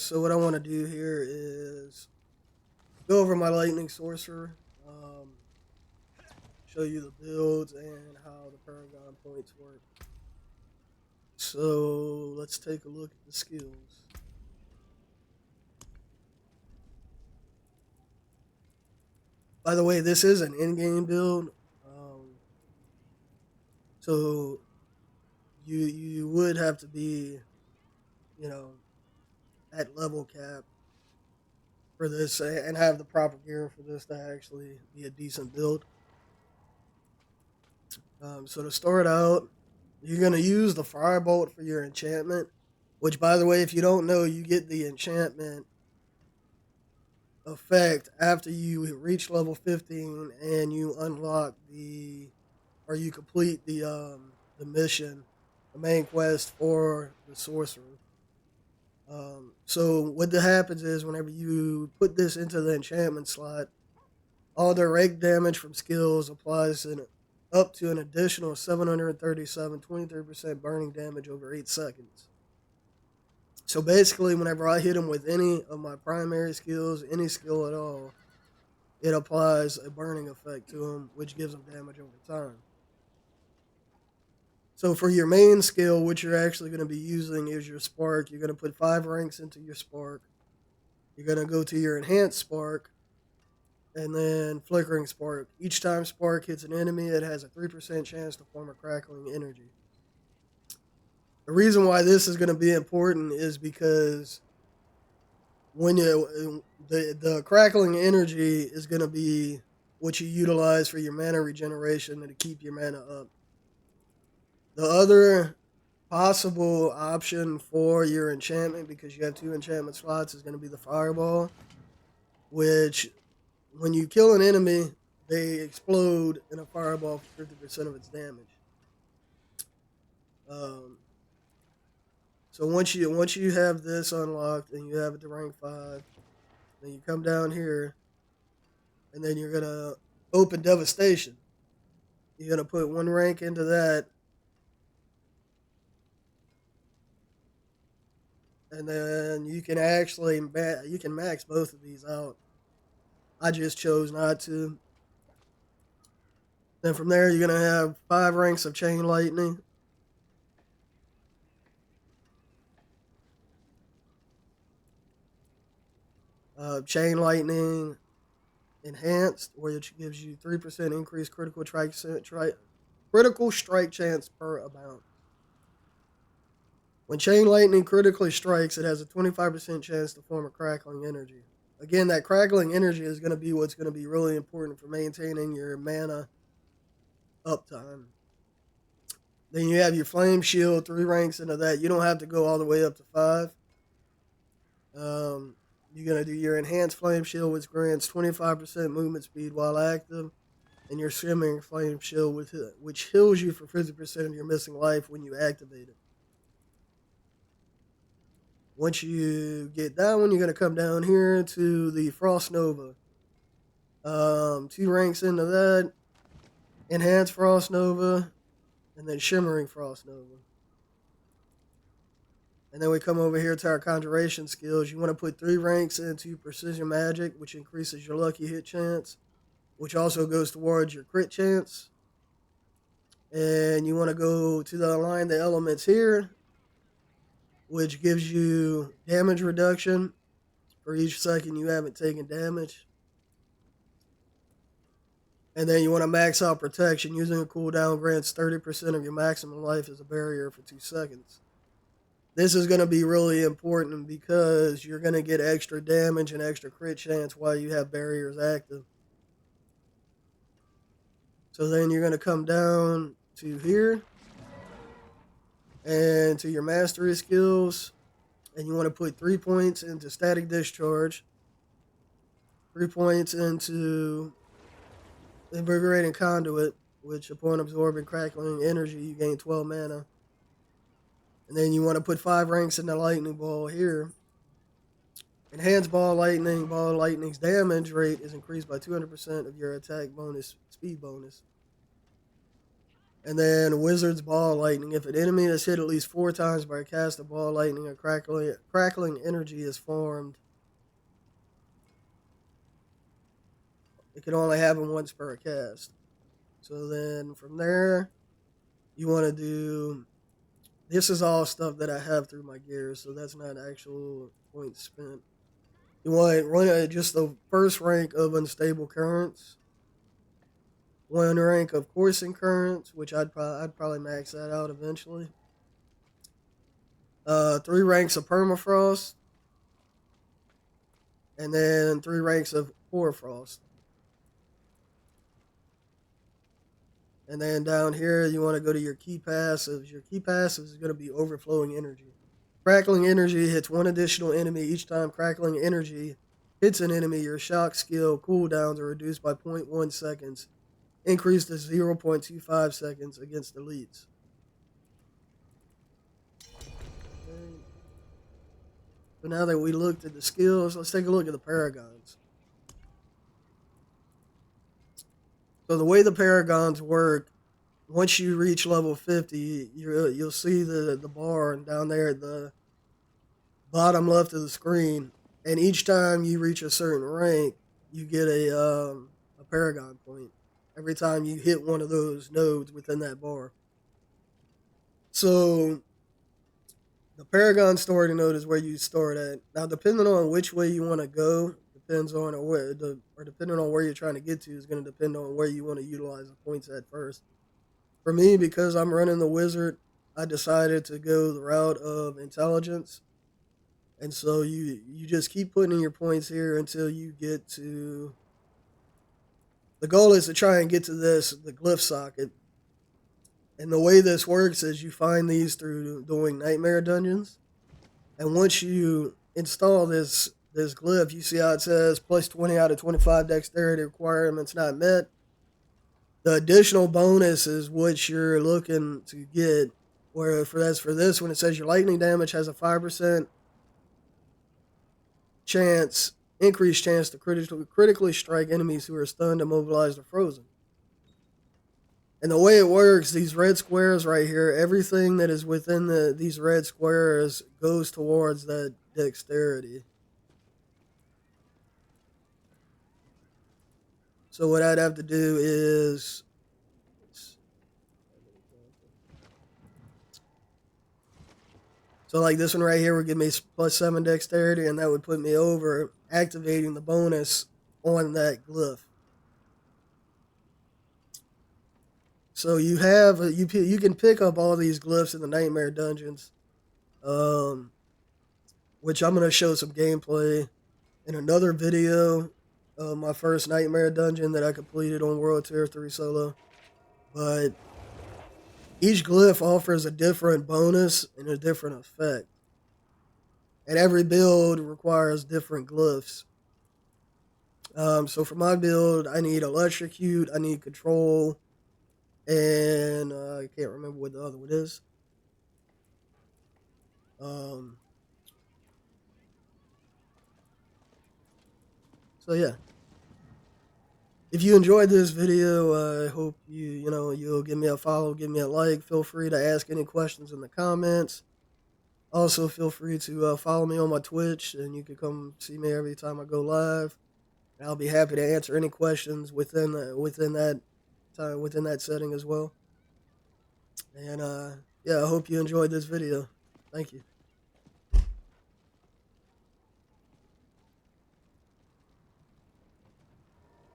So what I want to do here is go over my lightning sorcerer, um, show you the builds and how the paragon points work. So let's take a look at the skills. By the way, this is an in-game build, so you would have to be, you know, at level cap for this and have the proper gear for this to actually be a decent build. So to start out, you're gonna use the firebolt for your enchantment. Which, by the way, if you don't know, you get the enchantment effect after you reach level 15 and you unlock or you complete the mission, the main quest for the sorcerer. So what that happens is whenever you put this into the enchantment slot, all direct damage from skills applies up to an additional 737, 23% burning damage over 8 seconds. So basically, whenever I hit him with any of my primary skills, any skill at all, it applies a burning effect to him, which gives him damage over time. So for your main skill, what you're actually going to be using is your spark. You're going to put 5 ranks into your spark. You're going to go to your enhanced spark, and then flickering spark. Each time spark hits an enemy, it has a 3% chance to form a crackling energy. The reason why this is going to be important is because when the crackling energy is going to be what you utilize for your mana regeneration and to keep your mana up. The other possible option for your enchantment, because you have 2 enchantment slots, is going to be the fireball, which when you kill an enemy, they explode in a fireball for 50% of its damage. Um, so once you have this unlocked and you have it to rank 5, then you come down here, and then you're gonna open devastation. You're gonna put 1 rank into that, and then you can actually you can max both of these out. I just chose not to. Then from there, you're gonna have 5 ranks of chain lightning. Chain lightning enhanced, which gives you 3% increased critical strike chance per amount. When chain lightning critically strikes, it has a 25% chance to form a crackling energy. Again, that crackling energy is going to be what's going to be really important for maintaining your mana uptime. Then you have your flame shield, 3 ranks into that. You don't have to go all the way up to 5. You're going to do your enhanced flame shield, which grants 25% movement speed while active, and your shimmering flame shield, which heals you for 50% of your missing life when you activate it. Once you get that one, you're going to come down here to the Frost Nova. 2 ranks into that, enhanced Frost Nova, and then shimmering Frost Nova. And then we come over here to our conjuration skills. You want to put 3 ranks into precision magic, which increases your lucky hit chance, which also goes towards your crit chance. And you want to go to the align the elements here, which gives you damage reduction for each second you haven't taken damage. And then you want to max out protection. Using a cooldown grants 30% of your maximum life as a barrier for 2 seconds. This is going to be really important because you're going to get extra damage and extra crit chance while you have barriers active. So then you're going to come down to here and to your mastery skills, and you want to put 3 points into static discharge, 3 points into invigorating conduit, which upon absorbing crackling energy you gain 12 mana. And then you want to put 5 ranks in the lightning ball here. Enhanced ball lightning's damage rate is increased by 200% of your attack bonus, speed bonus. And then Wizard's Ball Lightning. If an enemy is hit at least 4 times by a cast of Ball Lightning, a crackling energy is formed. It can only happen once per cast. So then from there, you want to do. This is all stuff that I have through my gear, so that's not actual points spent. You want run just the first rank of Unstable Currents, 1 rank of Coursing Currents, which I'd probably max that out eventually. 3 ranks of Permafrost, and then 3 ranks of Hoarfrost. And then down here, you want to go to your key passives. Your key passives is going to be Overflowing Energy. Crackling Energy hits 1 additional enemy each time Crackling Energy hits an enemy. Your shock skill cooldowns are reduced by 0.1 seconds, increased to 0.25 seconds against elites. Okay. So now that we looked at the skills, let's take a look at the Paragons. So the way the Paragons work, once you reach level 50, you'll see the bar down there at the bottom left of the screen, and each time you reach a certain rank, you get a Paragon point. Every time you hit one of those nodes within that bar. So the Paragon starting node is where you start at. Now, depending on which way you want to go, depending on where you're trying to get to, is going to depend on where you want to utilize the points at first. For me, because I'm running the wizard, I decided to go the route of intelligence, and so you just keep putting in your points here until you get to. The goal is to try and get to the glyph socket, and the way this works is you find these through doing nightmare dungeons, and once you install this glyph, you see how it says plus 20 out of 25 dexterity requirements not met. The additional bonus is what you're looking to get. Where for this when it says your lightning damage has a 5% chance, increased chance to critically strike enemies who are stunned, immobilized, or frozen. And the way it works, these red squares right here, everything that is within these red squares goes towards that dexterity. So what I'd have to do is like this one right here would give me plus 7 dexterity, and that would put me over activating the bonus on that glyph. So you have you can pick up all these glyphs in the nightmare dungeons, which I'm going to show some gameplay in another video of my first nightmare dungeon that I completed on World Tier 3 solo. But each glyph offers a different bonus and a different effect. And every build requires different glyphs. So for my build, I need Electrocute, I need Control, and I can't remember what the other one is. So yeah. If you enjoyed this video, I hope you'll give me a follow, give me a like. Feel free to ask any questions in the comments. Also, feel free to follow me on my Twitch, and you can come see me every time I go live. And I'll be happy to answer any questions within that time, within that setting as well. And yeah, I hope you enjoyed this video. Thank you.